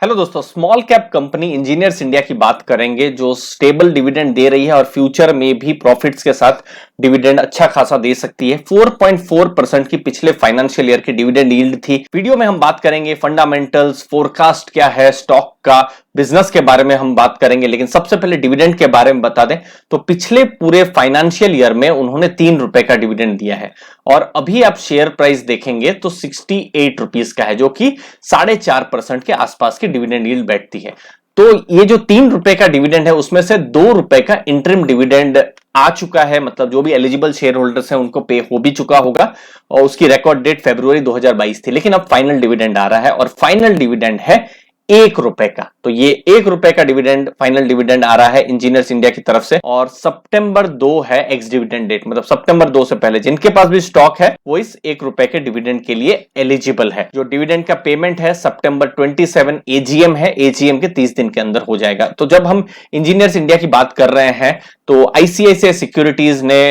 Hello दोस्तों, small cap company engineers India की बात करेंगे जो स्टेबल डिविडेंड दे रही है और फ्यूचर में भी प्रॉफिट्स के साथ डिविडेंड अच्छा खासा दे सकती है। 4.4% की पिछले फाइनेंशियल ईयर की डिविडेंड यील्ड थी। वीडियो में हम बात करेंगे फंडामेंटल्स, फोरकास्ट क्या है स्टॉक का, बिजनेस के बारे में हम बात करेंगे। लेकिन सबसे पहले डिविडेंड के बारे में बता दें तो पिछले पूरे फाइनेंशियल ईयर में उन्होंने 3 रुपए का डिविडेंड दिया है और अभी आप शेयर प्राइस देखेंगे तो 68 रुपीज का है, जो कि 4.5% के आसपास की डिविडेंड यील्ड बैठती है। तो ये जो 3 रुपए का डिविडेंड है उसमें से 2 रुपए का इंटरिम डिविडेंड आ चुका है, मतलब जो भी एलिजिबल शेयर होल्डर्स हैं उनको पे हो भी चुका होगा और उसकी रिकॉर्ड डेट फरवरी 2022 थी। लेकिन अब फाइनल डिविडेंड आ रहा है और फाइनल डिविडेंड है 1 रुपए का। तो ये 1 रुपए का डिविडेंड फाइनल डिविडेंड आ रहा है इंजीनियर्स इंडिया की तरफ से और सितंबर 2 है एक्स डिविडेंड डेट, मतलब सितंबर 2 से पहले जिनके पास भी स्टॉक है वो इस 1 रुपए के डिविडेंड के लिए एलिजिबल है। जो डिविडेंड का पेमेंट है सितंबर 27 एजीएम है, एजीएम के 30 दिन के अंदर हो जाएगा। तो जब हम इंजीनियर्स इंडिया की बात कर रहे हैं तो आईसीआईसीआई सिक्योरिटीज ने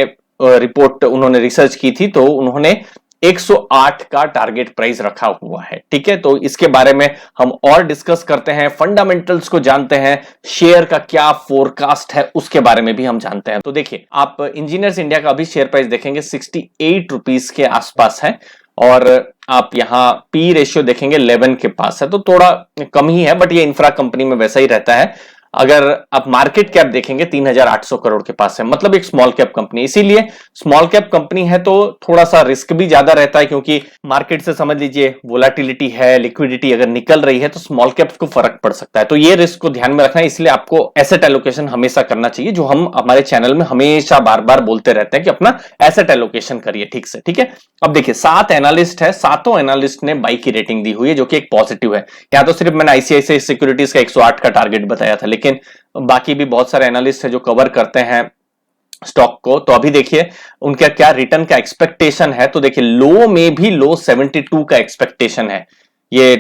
रिपोर्ट उन्होंने रिसर्च की थी, तो उन्होंने 108 का टारगेट प्राइस रखा हुआ है। ठीक है, तो इसके बारे में हम और डिस्कस करते हैं, फंडामेंटल्स को जानते हैं, शेयर का क्या फोरकास्ट है उसके बारे में भी हम जानते हैं। तो देखिए, आप इंजीनियर्स इंडिया का अभी शेयर प्राइस देखेंगे 68 रुपीज के आसपास है और आप यहां पी रेशियो देखेंगे 11 के पास है, तो थोड़ा कम ही है, बट ये इंफ्रा कंपनी में वैसा ही रहता है। अगर आप मार्केट कैप देखेंगे 3,800 करोड़ के पास है, मतलब एक स्मॉल कैप कंपनी। इसीलिए स्मॉल कैप कंपनी है तो थोड़ा सा रिस्क भी ज्यादा रहता है, क्योंकि मार्केट से समझ लीजिए वोलाटिलिटी है, लिक्विडिटी अगर निकल रही है तो स्मॉल कैप्स को फर्क पड़ सकता है। तो ये रिस्क को ध्यान में रखना है, इसलिए आपको एसेट एलोकेशन हमेशा करना चाहिए, जो हम हमारे चैनल में हमेशा बार बार बोलते रहते हैं कि अपना एसेट एलोकेशन करिए ठीक से। ठीक है, अब देखिए 7 एनालिस्ट है, सातों एनालिस्ट ने बाई की रेटिंग दी हुई है, जो कि एक पॉजिटिव है। यहां तो सिर्फ मैंने आईसीआईसीआई सिक्योरिटीज का 108 का टारगेट बताया था, लेकिन बाकी भी बहुत सारे एनालिस्ट है जो कवर करते हैं स्टॉक को। तो अभी देखिए उनका क्या रिटर्न का एक्सपेक्टेशन है। तो देखिए लो में भी लो 72 का एक्सपेक्टेशन है। ये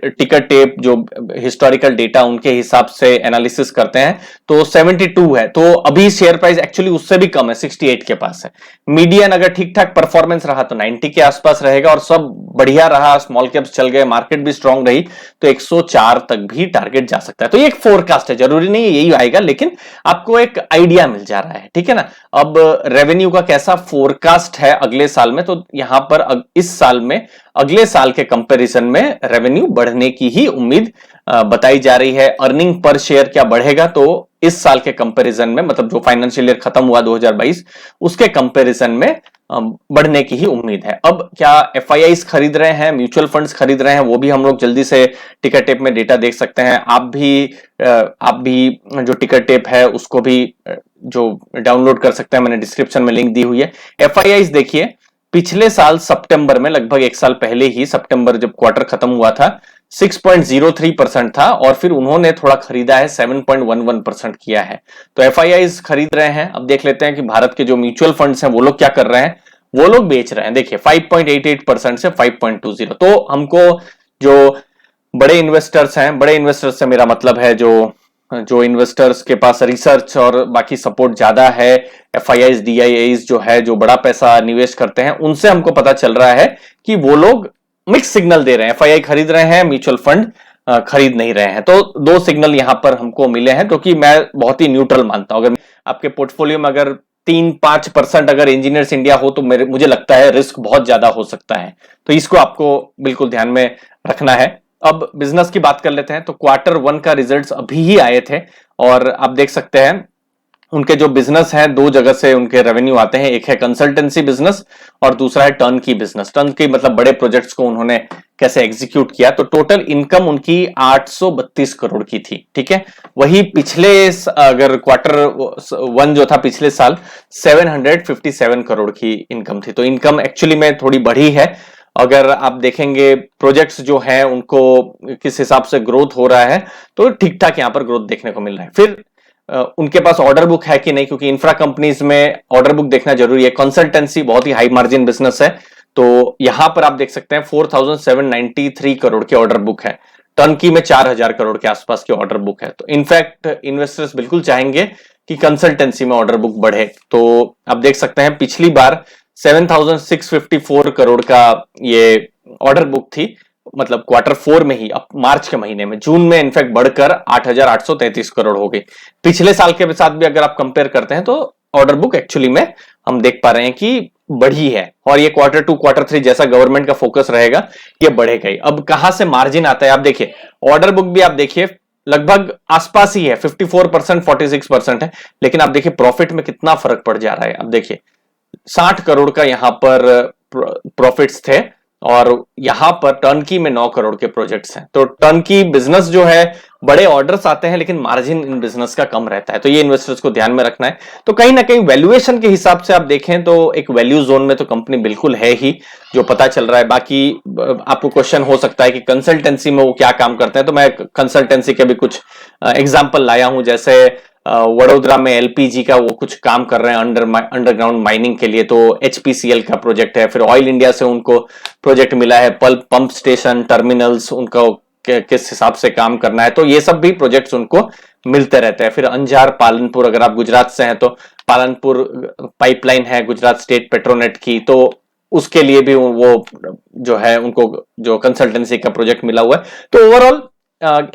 टिकर टेप जो हिस्टोरिकल डेटा उनके हिसाब से एनालिसिस करते हैं तो 72 है। तो अभी शेयर प्राइस एक्चुअली उससे भी कम है, 68 के पास है। मीडियन अगर ठीक ठाक परफॉर्मेंस रहा तो 90 के आसपास रहेगा और सब बढ़िया रहा, स्मॉल कैप्स चल गए, मार्केट भी स्ट्रांग रही तो 104 तक भी टारगेट जा सकता है। तो ये एक फोरकास्ट है, जरूरी नहीं है यही आएगा, लेकिन आपको एक आइडिया मिल जा रहा है। ठीक है ना। अब रेवेन्यू का कैसा फोरकास्ट है अगले साल में, तो यहां पर इस साल में अगले साल के कंपैरिजन में रेवेन्यू बढ़ने की ही उम्मीद बताई जा रही है। अर्निंग पर शेयर क्या बढ़ेगा, तो इस साल के कंपैरिजन में, मतलब जो फाइनेंशियल ईयर खत्म हुआ 2022 उसके कंपैरिजन में बढ़ने की ही उम्मीद है। अब क्या एफआईआईस खरीद रहे हैं, म्यूचुअल फंड्स खरीद रहे हैं, वो भी हम लोग जल्दी से टिकर टेप में डेटा देख सकते हैं। आप भी जो टिकर टेप है उसको भी जो डाउनलोड कर सकते हैं, मैंने डिस्क्रिप्शन में लिंक दी हुई है। एफआईआईस देखिए पिछले साल सितंबर में, लगभग एक साल पहले ही सितंबर जब क्वार्टर खत्म हुआ था, 6.03% था और फिर उन्होंने थोड़ा खरीदा है, 7.11% किया है। तो एफआईआईस खरीद रहे हैं। अब देख लेते हैं कि भारत के जो म्यूचुअल फंड्स हैं वो लोग क्या कर रहे हैं, वो लोग बेच रहे हैं। देखिए 5.88% से 5.20। तो हमको जो बड़े इन्वेस्टर्स हैं, बड़े इन्वेस्टर्स से मेरा मतलब है जो इन्वेस्टर्स के पास रिसर्च और बाकी सपोर्ट ज्यादा है, एफआईआईस डीआईआईस जो है, जो बड़ा पैसा निवेश करते हैं, उनसे हमको पता चल रहा है कि वो लोग मिक्स सिग्नल दे रहे हैं। एफआईआई खरीद रहे हैं, म्यूचुअल फंड खरीद नहीं रहे हैं। तो दो सिग्नल यहां पर हमको मिले हैं, जो कि मैं बहुत ही न्यूट्रल मानता हूं। अगर आपके पोर्टफोलियो में अगर 3-5% अगर इंजीनियर्स इंडिया हो तो मुझे लगता है रिस्क बहुत ज्यादा हो सकता है। तो इसको आपको बिल्कुल ध्यान में रखना है। अब बिजनेस की बात कर लेते हैं। तो क्वार्टर 1 का रिजल्ट्स अभी ही आए थे और आप देख सकते हैं उनके जो बिजनेस है, दो जगह से उनके रेवेन्यू आते हैं। एक है कंसल्टेंसी बिजनेस और दूसरा है टर्न की बिजनेस। टर्न की मतलब बड़े प्रोजेक्ट्स को उन्होंने कैसे एग्जीक्यूट किया। तो टोटल इनकम उनकी 832 करोड़ की थी। ठीक है, वही पिछले अगर क्वार्टर 1 जो था पिछले साल 757 करोड़ की इनकम थी। तो इनकम एक्चुअली में थोड़ी बढ़ी है। अगर आप देखेंगे प्रोजेक्ट्स जो हैं उनको किस हिसाब से ग्रोथ हो रहा है, तो ठीक ठाक यहां पर ग्रोथ देखने को मिल रहा है। फिर उनके पास ऑर्डर बुक है कि नहीं, क्योंकि इंफ्रा कंपनीज में ऑर्डर बुक देखना जरूरी है। कंसल्टेंसी बहुत ही हाई मार्जिन बिजनेस है, तो यहां पर आप देख सकते हैं 4793 करोड़ की ऑर्डर बुक है। टर्नकी में 4000 करोड़ के आसपास की ऑर्डर बुक है। तो इनफैक्ट इन्वेस्टर्स बिल्कुल चाहेंगे कि कंसल्टेंसी में ऑर्डर बुक बढ़े। तो आप देख सकते हैं पिछली बार 7654 करोड़ का ये ऑर्डर बुक थी मतलब क्वार्टर 4 में ही, अब मार्च के महीने में, जून में इनफैक्ट बढ़कर 8,833 करोड़ हो गई। पिछले साल के साथ भी अगर आप कंपेयर करते हैं तो ऑर्डर बुक एक्चुअली में हम देख पा रहे हैं कि बढ़ी है, और ये क्वार्टर 2 क्वार्टर 3 जैसा गवर्नमेंट का फोकस रहेगा ये बढ़ेगा ही। अब कहां से मार्जिन आता है आप देखिए, ऑर्डर बुक भी आप देखिए लगभग आसपास ही है, 54% 46% है, लेकिन आप देखिए प्रॉफिट में कितना फर्क पड़ जा रहा है। अब देखिए 60 करोड़ का यहां पर प्रॉफिट्स थे, और यहां पर टर्नकी में 9 करोड़ के प्रोजेक्ट्स हैं। तो टर्नकी बिजनेस जो है, बड़े ऑर्डर्स आते हैं लेकिन मार्जिन इन बिजनेस का कम रहता है, तो ये इन्वेस्टर्स को ध्यान में रखना है। तो कहीं ना कहीं वैल्यूएशन के हिसाब से आप देखें तो एक वैल्यू जोन में तो कंपनी बिल्कुल है ही, जो पता चल रहा है। बाकी आपको क्वेश्चन हो सकता है कि कंसल्टेंसी में वो क्या काम करते हैं, तो मैं कंसल्टेंसी के भी कुछ एग्जाम्पल लाया हूं, जैसे वडोदरा में एलपीजी का वो कुछ काम कर रहे हैं अंडरग्राउंड माइनिंग के लिए, तो एचपीसीएल का प्रोजेक्ट है। फिर ऑयल इंडिया से उनको प्रोजेक्ट मिला है, पल्प पंप स्टेशन टर्मिनल्स उनको किस हिसाब से काम करना है, तो ये सब भी प्रोजेक्ट्स उनको मिलते रहते हैं। फिर अंजार पालनपुर, अगर आप गुजरात से हैं तो पालनपुर पाइपलाइन है गुजरात स्टेट पेट्रोनेट की, तो उसके लिए भी वो जो है उनको जो कंसल्टेंसी का प्रोजेक्ट मिला हुआ है। तो ओवरऑल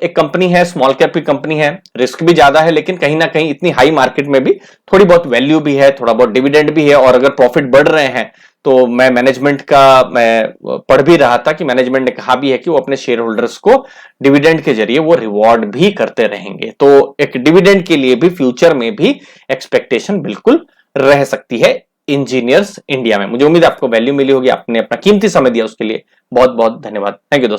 एक कंपनी है, स्मॉल कैप की कंपनी है, रिस्क भी ज्यादा है, लेकिन कहीं ना कहीं इतनी हाई मार्केट में भी थोड़ी बहुत वैल्यू भी है, थोड़ा बहुत डिविडेंड भी है, और अगर प्रॉफिट बढ़ रहे हैं तो मैं मैनेजमेंट का मैं पढ़ भी रहा था कि मैनेजमेंट ने कहा भी है कि वो अपने शेयर होल्डर्स को डिविडेंड के जरिए वो रिवॉर्ड भी करते रहेंगे। तो एक डिविडेंड के लिए भी फ्यूचर में भी एक्सपेक्टेशन बिल्कुल रह सकती है इंजीनियर्स इंडिया में। मुझे उम्मीद है आपको वैल्यू मिली होगी, आपने अपना कीमती समय दिया उसके लिए बहुत बहुत धन्यवाद। थैंक यू दोस्तों।